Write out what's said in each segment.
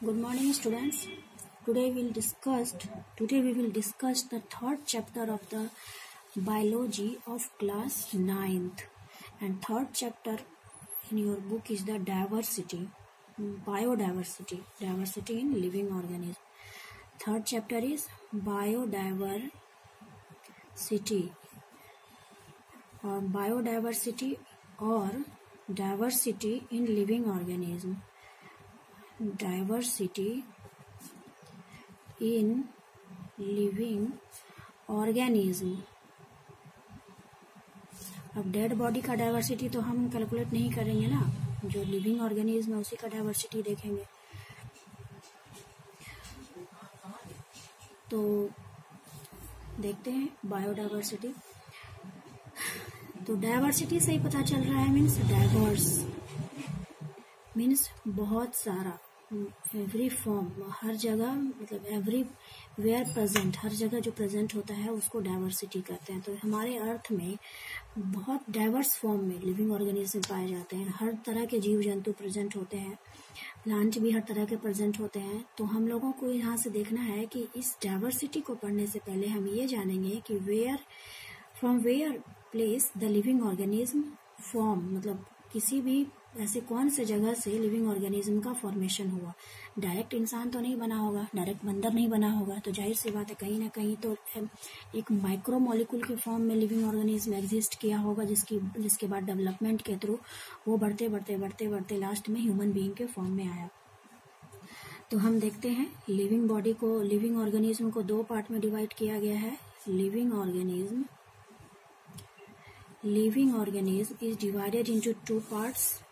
Good morning, students. Today we will discuss the third chapter of the biology of class 9th, and third chapter in your book is the diversity in living organism. Third chapter is biodiversity or diversity in living organism. Diversity in living organism. अब dead body का diversity तो हम calculate नहीं करेंगे ना, जो living organism है उसी का डाइवर्सिटी देखेंगे। तो देखते हैं बायोडाइवर्सिटी। तो डाइवर्सिटी से ही पता चल रहा है, मीन्स डाइवर्स मीन्स बहुत सारा, एवरी फॉर्म, हर जगह, मतलब एवरी वेयर प्रेजेंट, हर जगह जो प्रेजेंट होता है उसको डाइवर्सिटी कहते हैं। तो हमारे अर्थ में बहुत डाइवर्स फॉर्म में लिविंग ऑर्गेनिज्म पाए जाते हैं। हर तरह के जीव जंतु प्रेजेंट होते हैं, प्लांट भी हर तरह के प्रेजेंट होते हैं। तो हम लोगों को यहाँ से देखना है कि इस डाइवर्सिटी को पढ़ने से पहले हम ये जानेंगे कि from where place the living organism form, मतलब किसी भी ऐसे कौन से जगह से लिविंग ऑर्गेनिज्म का फॉर्मेशन हुआ। डायरेक्ट इंसान तो नहीं बना होगा, डायरेक्ट बंदर नहीं बना होगा, तो जाहिर सी बात है कहीं ना कहीं तो एक माइक्रो मॉलिक्यूल के फॉर्म में लिविंग ऑर्गेनिज्म एग्जिस्ट किया होगा, जिसके बाद डेवलपमेंट के थ्रू वो बढ़ते लास्ट में ह्यूमन बीइंग के फॉर्म में आया। तो हम देखते हैं लिविंग ऑर्गेनिज्म को दो पार्ट में डिवाइड किया गया है। Living organism is divided into two parts,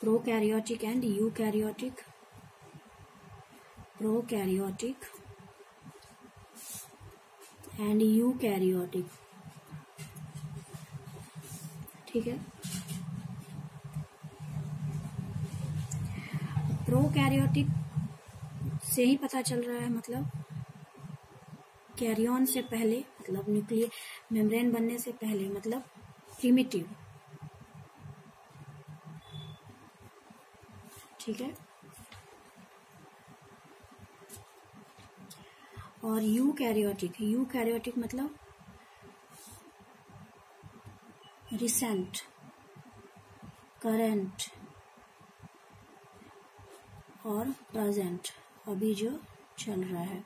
prokaryotic and eukaryotic. ठीक है। प्रोकैरियोटिक से ही पता चल रहा है, मतलब कैरियन से पहले, मतलब न्यूक्लियर मेम्ब्रेन बनने से पहले, मतलब प्रिमिटिव। ठीक है। और यूकैरियोटिक मतलब रिसेंट, करंट और प्रेजेंट, अभी जो चल रहा है।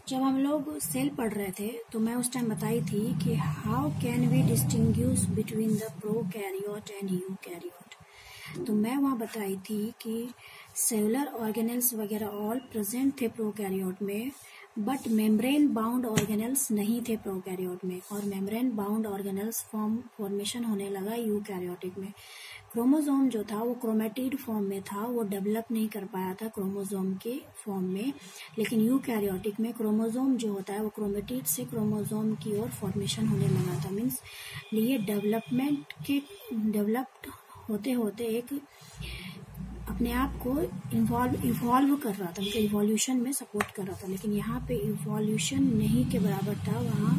जब हम लोग सेल पढ़ रहे थे तो मैं उस टाइम बताई थी कि how can we distinguish between the prokaryote and eukaryote. तो मैं वहाँ बताई थी कि सेलुलर ऑर्गेनेल्स वगैरह ऑल प्रेजेंट थे प्रोकैरियोट में, बट मेम्ब्रेन बाउंड ऑर्गेनेल्स नहीं थे प्रोकैरियोट में, और मेम्ब्रेन बाउंड ऑर्गेनेल्स फॉर्मेशन होने लगा यूकैरियोटिक में। क्रोमोसोम जो था वो क्रोमेटिड फॉर्म में था, वो डेवलप नहीं कर पाया था क्रोमोसोम के फॉर्म में, लेकिन यूकैरियोटिक में क्रोमोसोम जो होता है वो क्रोमेटिड से क्रोमोसोम की ओर फॉर्मेशन होने लगा था। मीन्स ये डेवलप्ड होते होते एक अपने आप को इवॉल्व कर रहा था, मतलब इवोल्यूशन में सपोर्ट कर रहा था। लेकिन यहाँ पे इवोल्यूशन नहीं के बराबर था, वहाँ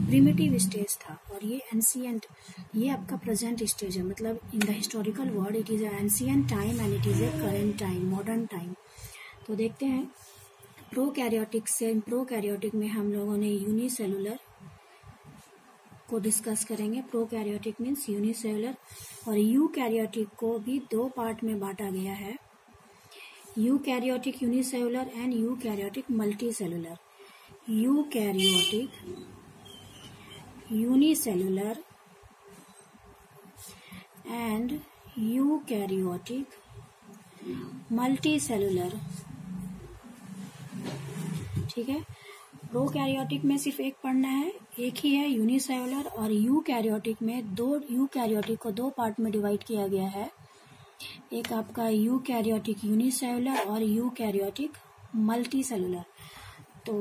प्रिमिटिव स्टेज था। और ये एंशिएंट, ये आपका प्रेजेंट स्टेज है, मतलब in the historical word it is ancient time and it is a current time, modern time. तो देखते हैं प्रोकैरियोटिक में हम लोगों ने यूनिसेलुलर को डिस्कस करेंगे। प्रोकैरियोटिक मीन्स यूनिसेलुलर, और यूकैरियोटिक को भी दो पार्ट में बांटा गया है, eukaryotic unicellular and eukaryotic multicellular. Eukaryotic unicellular and eukaryotic multicellular. ठीक है। प्रोकैरियोटिक में सिर्फ एक पढ़ना है, एक ही है यूनिसेलुलर, और यूकैरियोटिक में यूकैरियोटिक को दो पार्ट में डिवाइड किया गया है। एक आपका यूकैरियोटिक यूनिसेलुलर और यूकैरियोटिक मल्टीसेलुलर। तो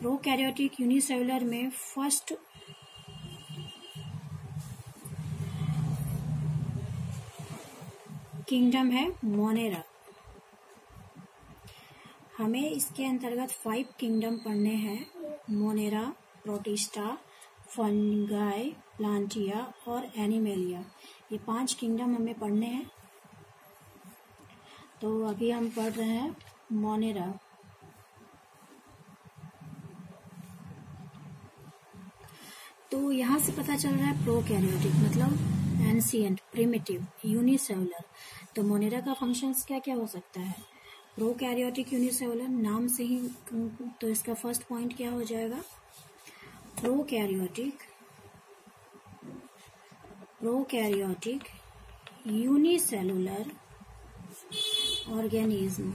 प्रोकैरियोटिक यूनिसेलुलर में फर्स्ट किंगडम है मोनेरा। हमें इसके अंतर्गत 5 किंगडम पढ़ने हैं, मोनेरा, प्रोटिस्टा, फंगाई, प्लांटिया और एनिमेलिया, ये 5 किंगडम हमें पढ़ने हैं। तो अभी हम पढ़ रहे हैं मोनेरा। तो यहाँ से पता चल रहा है प्रोकैरियोटिक मतलब एंशिएंट, प्रिमिटिव, यूनिसेलुलर। तो मोनेरा का फंक्शंस क्या क्या हो सकता है? प्रोकैरियोटिक, यूनिसेलुलर, नाम से ही। तो इसका फर्स्ट पॉइंट क्या हो जाएगा? Prokaryotic unicellular organism.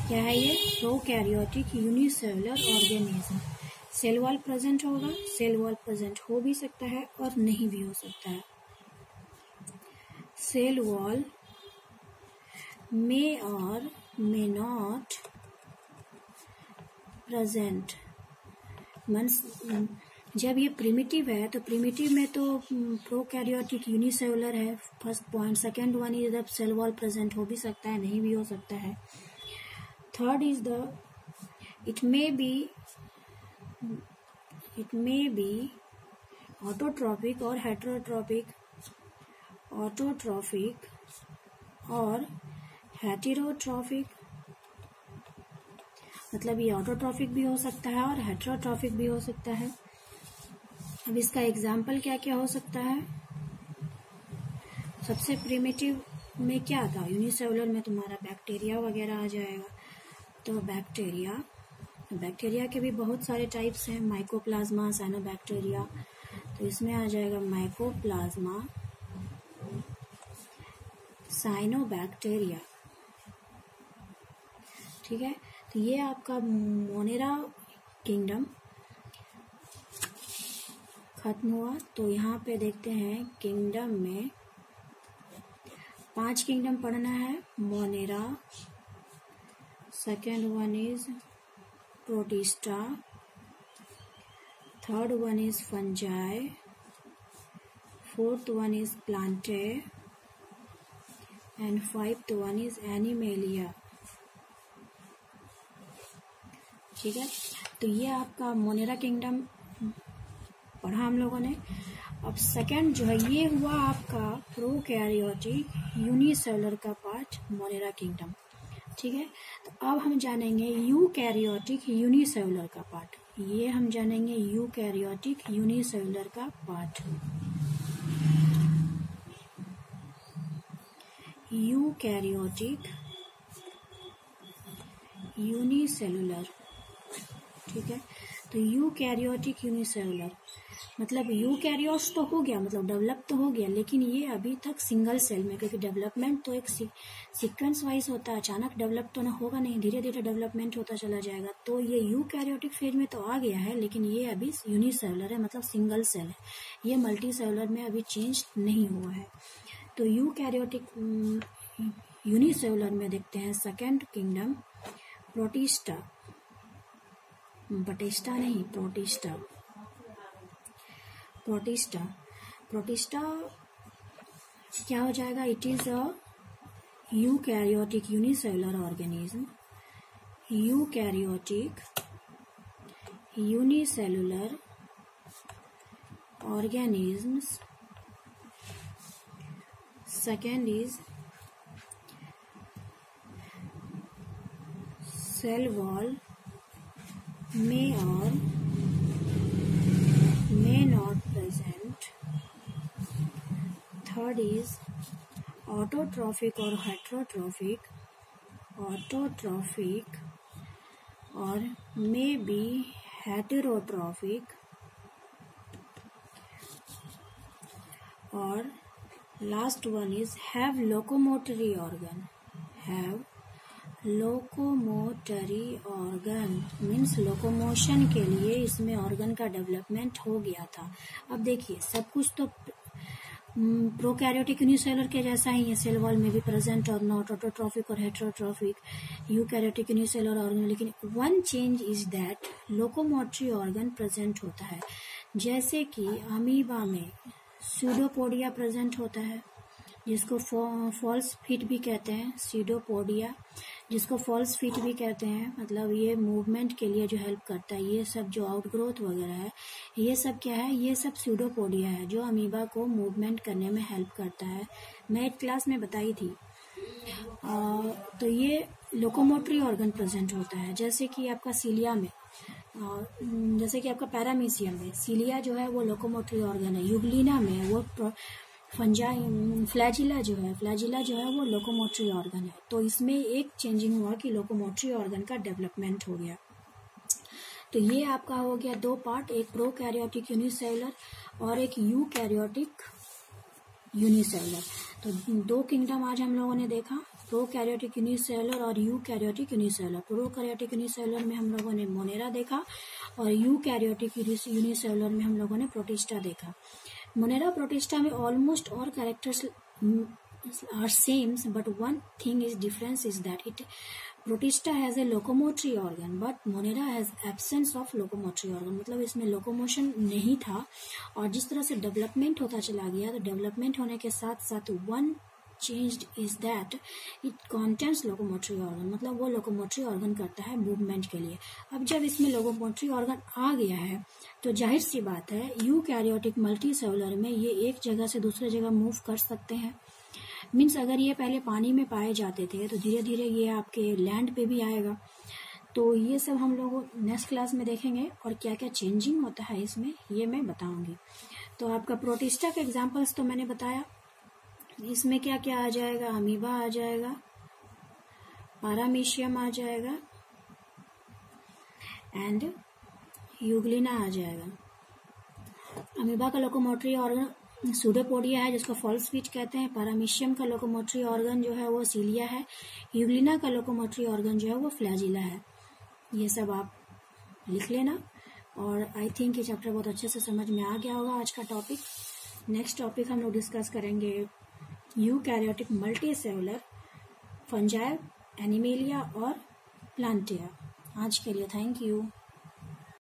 क्या है ये? Prokaryotic unicellular organism. Cell wall present होगा, सेल वॉल प्रेजेंट हो भी सकता है और नहीं भी हो सकता है। Cell wall may or may not present। Means जब ये प्रिमिटिव है तो प्रिमिटिव में तो प्रोकैरियोटिक यूनिसेलुलर है, first point. Second one is जब सेल वॉल प्रेजेंट हो भी सकता है, नहीं भी हो सकता है। Third is the it may be autotrophic और हेटेरोट्रॉपिक, ऑटोट्रॉपिक और हेटेरोट्रॉपिक। मतलब ये ऑटोट्रॉपिक भी हो सकता है और हेटेरोट्रॉपिक भी हो सकता है। अब इसका एग्जाम्पल क्या क्या हो सकता है? सबसे प्रिमिटिव में क्या था? यूनिसेलुलर में तुम्हारा बैक्टीरिया वगैरह आ जाएगा। तो बैक्टीरिया के भी बहुत सारे टाइप्स हैं, माइकोप्लाज्मा, साइनोबैक्टीरिया। तो इसमें आ जाएगा माइकोप्लाज्मा, साइनोबैक्टीरिया। ठीक है, तो ये आपका मोनेरा किंगडम खत्म हुआ। तो यहाँ पे देखते हैं किंगडम में 5 किंगडम पढ़ना है। Monera, second one is protista, third one is fungi, fourth one is Plantae and fifth one is animalia. ठीक है, तो ये आपका मोनेरा किंगडम पढ़ा हम लोगों ने। अब सेकंड जो है ये हुआ आपका प्रोकैरियोटिक यूनिसेलुलर का पार्ट, मोनेरा किंगडम। ठीक है, तो अब हम जानेंगे यूकैरियोटिक यूनिसेलुलर का पार्ट। ये हम जानेंगे यूकैरियोटिक यूनिसेलुलर का पार्ट। Eukaryotic unicellular. ठीक है, तो यूकैरियोटिक यूनिसेलुलर मतलब यूकैरियोट्स तो हो गया, मतलब डेवलप तो हो गया, लेकिन ये अभी तक सिंगल सेल में, क्योंकि डेवलपमेंट तो एक सीक्वेंस वाइज होता है, अचानक डेवलप तो ना होगा नहीं, धीरे धीरे डेवलपमेंट होता चला जाएगा। तो ये यूकैरियोटिक फेज में तो आ गया है, लेकिन ये अभी यूनिसेलुलर है, मतलब सिंगल सेल है, ये मल्टी सेलुलर में अभी चेंज नहीं हुआ है। तो यूकैरियोटिक यूनिसेलुलर में देखते हैं सेकेंड किंगडम प्रोटिस्टा, बटेस्टा नहीं, प्रोटिस्टा। प्रोटिस्टा क्या हो जाएगा? It is a eukaryotic unicellular organism, eukaryotic unicellular organisms. Second is cell wall may or may not present. Third is autotrophic or heterotrophic, autotrophic or may be heterotrophic, or last one is have locomotory organ, have locomotory organ, means locomotion के लिए इसमें organ का development हो गया था। अब देखिए सब कुछ तो प्रोकैरियोटिक यूनिसेलुलर के जैसा ही है, सेल वॉल में भी प्रेजेंट और नॉट, ऑटोट्रॉफिक और हेटेरोट्रॉफिक, यूकैरियोटिक यूनिसेलुलर ऑर्गन, लेकिन one change is that locomotory organ present होता है। जैसे कि अमीबा में सूडोपोडिया प्रेजेंट होता है, जिसको फॉल्स फीट भी कहते हैं, सीडोपोडिया। जिसको फॉल्स फीट भी कहते हैं, मतलब ये मूवमेंट के लिए जो हेल्प करता है। ये सब जो आउटग्रोथ वगैरह है, ये सब क्या है, ये सब स्यूडोपोडिया है जो अमीबा को मूवमेंट करने में हेल्प करता है। मैं एक क्लास में बताई थी। तो ये लोकोमोटरी ऑर्गन प्रेजेंट होता है, जैसे कि आपका सीलिया में, जैसे कि आपका पैरामीशियम में सीलिया जो है वो लोकोमोटरी ऑर्गन है। यूग्लिना में वो फ्लैजिला जो है वो लोकोमोटरी ऑर्गन है। तो इसमें एक चेंजिंग हुआ कि लोकोमोटरी ऑर्गन का डेवलपमेंट हो गया। तो ये आपका हो गया दो पार्ट, एक प्रोकैरियोटिक यूनिसेलुलर और एक यूकैरियोटिक यूनिसेलुलर। तो दो किंगडम आज हम लोगों ने देखा, प्रोकैरियोटिक यूनिसेलुलर और यूकैरियोटिक यूनिसेलुलर। प्रोकैरियोटिक यूनिसेलुलर में हम लोगों ने मोनेरा देखा और यूकैरियोटिक यूनिसेलुलर में हम लोगों ने प्रोटिस्टा देखा। मोनेरा प्रोटिस्टा में almost all characters are same, but one thing is difference is that protista has a locomotory organ but monera has absence of locomotory organ। मतलब इसमें लोकोमोशन नहीं था, और जिस तरह से डेवलपमेंट होता चला गया, तो डेवलपमेंट होने के साथ साथ one changed is that it contains locomotory organ, मतलब वो लोकोमोटरी ऑर्गन करता है मूवमेंट के लिए। अब जब इसमें लोकोमोटरी ऑर्गन आ गया है तो जाहिर सी बात है यूकैरियोटिक मल्टीसेलुलर में ये एक जगह से दूसरे जगह मूव कर सकते हैं। मीन्स अगर ये पहले पानी में पाए जाते थे तो धीरे धीरे ये आपके लैंड पे भी आएगा। तो ये सब हम लोग नेक्स्ट क्लास में देखेंगे, और क्या क्या चेंजिंग होता है इसमें ये मैं बताऊंगी। तो आपका प्रोटिस्टा के एग्जाम्पल्स तो मैंने बताया, इसमें क्या क्या आ जाएगा, अमीबा आ जाएगा, पैरामीशियम आ जाएगा एंड यूग्लिना आ जाएगा। अमीबा का लोकोमोटरी ऑर्गन सूडोपोडिया है जिसको फॉल्स फीट कहते हैं। पैरामीशियम का लोकोमोटरी ऑर्गन जो है वो सीलिया है। यूग्लिना का लोकोमोटरी ऑर्गन जो है वो फ्लैजिला है। ये सब आप लिख लेना, और आई थिंक ये चैप्टर बहुत अच्छे से समझ में आ गया होगा आज का टॉपिक। नेक्स्ट टॉपिक हम लोग डिस्कस करेंगे यूकैरियोटिक मल्टीसेलुलर, फंजाई, एनिमेलिया और प्लांटिया। आज के लिए थैंक यू।